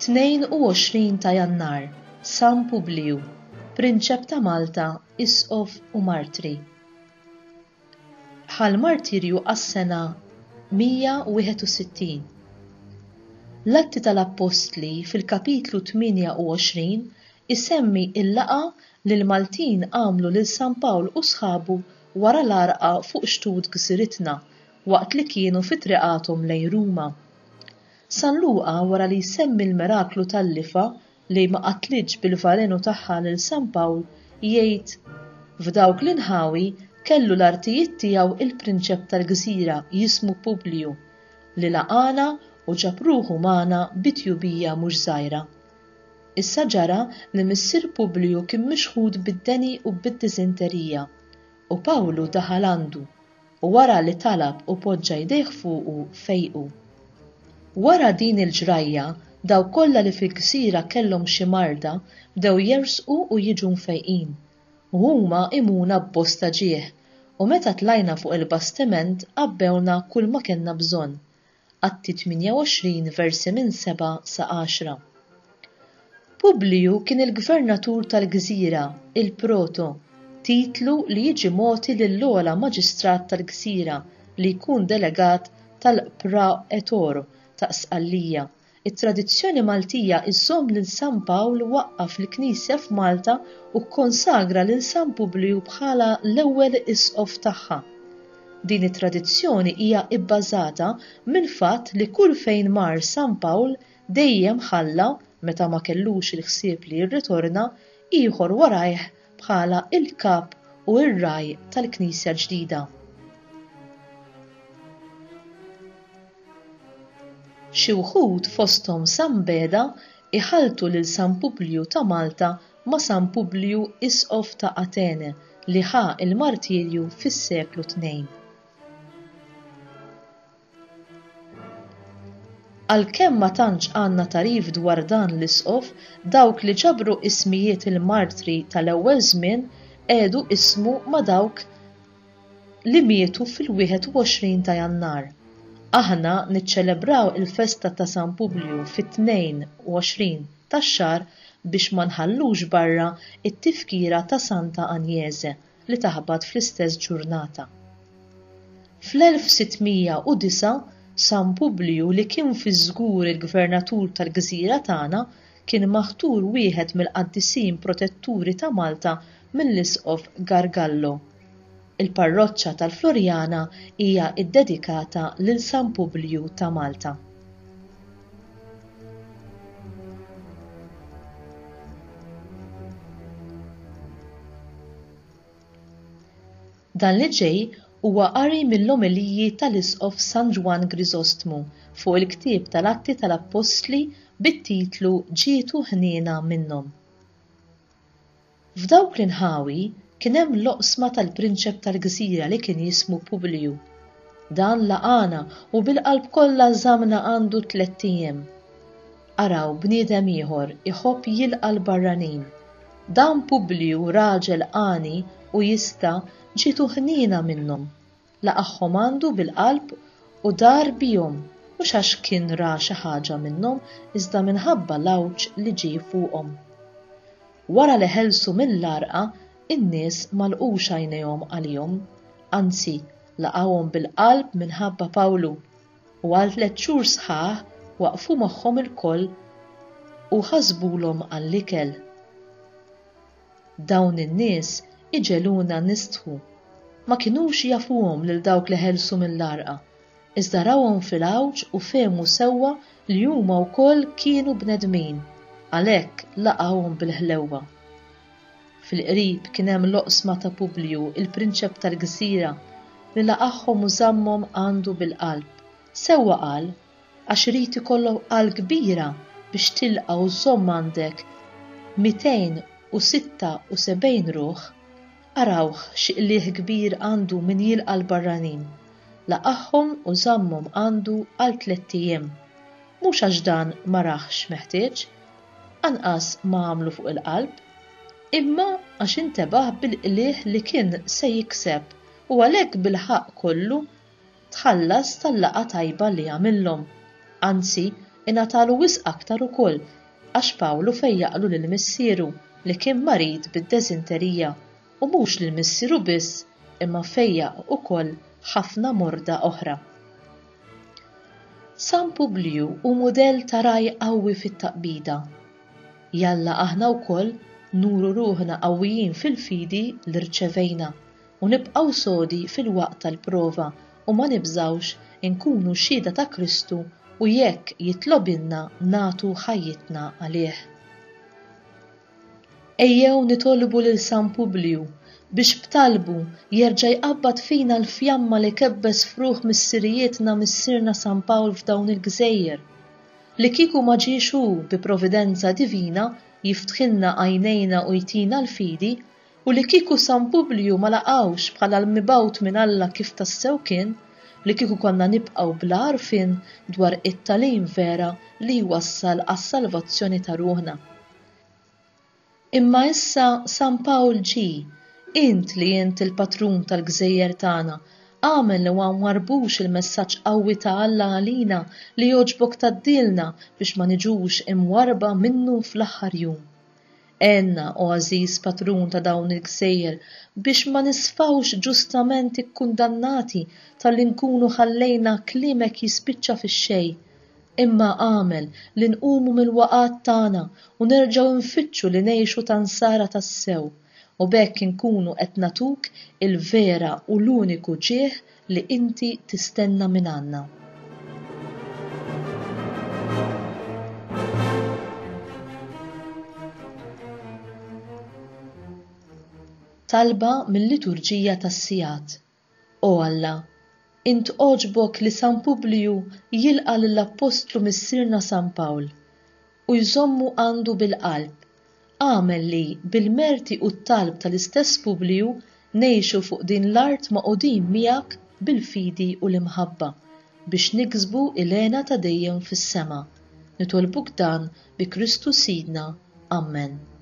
22 ta' Jannar, San Publju, Prinċep ta' Malta, isqof u martri. Ħal martirju għas-sena 161. L-Atti tal-Appostli fil-kapitlu 28 isemmi il-laqa li l-Maltin għamlu lil San Pawl u sħabu wara l-għarqa fuq xtut gżiritna waqt li kienu fi triqathom lejn Ruma. San Luqa wara li jsemmi l-miraklu tal-lifa li ma qatlitx bil-valenu tagħha lil San Pawl jgħid f'dawk l-inħawi kellu l-artijiet tiegħu il-prinċep tal-gżira jismu Publju li laqana u ġab ruħu magħna bitjubija mhux żgħira. Issa ġara li missier Publju kien mixħud bid-deni u bid-diżenterija u Pawlu daħal għandu u wara li talab u poġġa jdejh fuqu fejqu. Wara din il-ġrajja daw kollha li fil-gżira kellhom xi marda bdew jersqu u jiġu mfejqin u huma imuna b'bosta ġieħ u meta tlajna fuq il-bastiment qabbewna kull ma kellna bżonn. Atti 28 versi minn 7 sa 10. Publju kien il-gvernatur tal-gżira, il-proto, titlu li jiġi moti lill-ogħla maġistrat tal-gżira li jkun delegat tal-praetor ta' Sqallija. It-tradizzjoni Maltija iżżomm lil San Pawl waqqaf l-Knisja f'Malta u kkonsagra lil San Publju bħala l-ewwel isqof tagħha. Din it-tradizzjoni hija bbażata mill-fatt li kull fejn mar San Pawl dejjem ħalla meta ma kellux il-ħsieb li jirritorna ieħor warajh bħala il-kap u r-raj tal-Knisja ġdida. Xi wħud fosthom San Beda iħalltu lil San Publju ta' Malta ma' San Publju isqof ta' Atene li ħa il-martirju fis-seklu 2. Għalkemm ma tantx għandna tarif dwar dan l-isqof, dawk li ġabru ismijiet il-martri tal-ewwel żmien għedu ismu ma' dawk li mietu fil-21 ta' Jannar. Aħna niċċelebraw il-festa ta' San Publju fit-22 tax-xahar biex ma nħallux barra it-tifkira ta' Santa Anjeze li taħbad fl-istess ġurnata. Fl-1609 San Publju li kien fi żgur il-gvernatur tal-gżira tagħna kien maħtur wieħed mill-Qaddisin protetturi ta' Malta mill-isqof Gargallo. Il-parroċċa tal-Floriana hija ddedikata lil San Publju ta' Malta. Dan li ġej huwa qari mill-omiliji tal-isqof San Ġwan Griżostmu fuq il-ktieb tal-Atti tal-Appostli bit-titlu Ġietu ħniena minnhom. F'dawk l-inħawi kien hemm l-oqsma tal-prinċep tal-gżira li kien jismu Publju. Dan laqana u bil-qalb kollha żamna għandu 3 ijiem. Araw bniedem ieħor iħobb jilqa' l-barranin. Dan Publju raġel qani u jista' ġietu ħniena minnhom. Laqahom għandu bil-qalb u dar bihom mhux għax kien ra xi ħaġa minnhom iżda minħabba l-għawġ li ġie fuqhom. Wara li ħelsu mill-għarqa in-nies ma lqux għajnejhom għalihom, anzi laqgħuhom bil-qalb minħabba Pawlu u għal 3 xhur sħaħ waqfu magħhom il-koll u ħasbulhom għall-ikel. Dawn in-nies iġeluna nistħu, ma kinux jafuhom lil dawk li ħelsu mill-għarqa, iżda rawhom fil-għawġ u fehmu sewwa li huma wkoll kienu bnedmin, għalhekk laqgħuhom bil-ħlewwa. Fil-qrib kien hemm l-oqsma ta' Publju, il-prinċep tal-gżira, li laqahom u żammhom għandu bil-qalb. Sewwa qal, għax irid ikollok qal kbira biex tilqa' u żomm għandek 276 ruħ, arawh x'qlieħ kbir għandu min jilqa' l-barranin. Laqahom u żammhom għandu għal 3 ijiem. Mhux għax dan ma raħx meħtieġ, anqas ma għamlu fuq il-qalb, imma għax intebaħ bil-qlieħ li kien se jikseb u għalhekk bil-ħaq kollu tħallas tal-laqgħa tajba li għamilhom. Anzi, ingħatalu wisq aktar ukoll għax Pawlu fejjaqlu lil missieru li kien marid bid-deżinterija u mhux lil missieru biss imma fejjaq ukoll ħafna morda oħra. San Publju hu mudell ta' raj qawwi fit-taqbida. Jalla aħna wkoll nuru ruħna qawwijin fil-fidi li rċevejna u nibqgħu sodi fil-waqt tal-prova u ma nibżgħux inkunu xhieda ta' Kristu u jekk jitlobilna nagħtu ħajjitna għalih. Ejjew nitolbu lil San Publju biex b'talbu jerġa' jqabbad fina l-fjamma li kebbes fruħ missirijietna missierna San Pawl f'dawn il-Gżejjer, li kieku ma ġiex hu bi providenza divina jiftħilna għajnejna u jtina l-fidi u li kieku San Publju ma laqgħux bħala l-mibgħut minn Alla kif tassew kien, li kieku konna nibqgħu bla għarfien dwar it-tagħlim vera li jwassal għas-salvazzjoni ta' ruħna. Imma issa San Pawl int li int il-patrun tal-Gżejjer tagħna, għamel li ma nwarbux il-messaġġ qawwi ta' Alla għalina li jogħġbok tgħaddilna biex ma niġux imwarba minnu fl-aħħar jum. Enna u għażiż patrun ta' dawn il-Gżejjer biex ma nisfawx ġustament ikkundannati tal-li nkunu ħallejna kliemek jispiċċa fix-xejn. Imma għamel li nqumu mill-waqgħat tagħna u nerġgħu nfittxu li ngħixu tansara tas-sew u bekk inkunu qed nagħtuk il-vera u l-uniku ġieħ li inti tistenna minn għandna. Talba mill-Liturġija tas-Sigħat. O Alla, int oġbok li San Publju jilqa' lill-Apostlu missierna San Pawl u jżommu għandu bil-qalb. Għamel li bil-merti u t-talb tal-istess Publju ngħixu fuq din l-art maqudin miegħek bil-fidi u l-imħabba biex niksbu il-għena ta' dejjem fis-sema. Nitolbuk dan bi Kristu Sidna. Amen.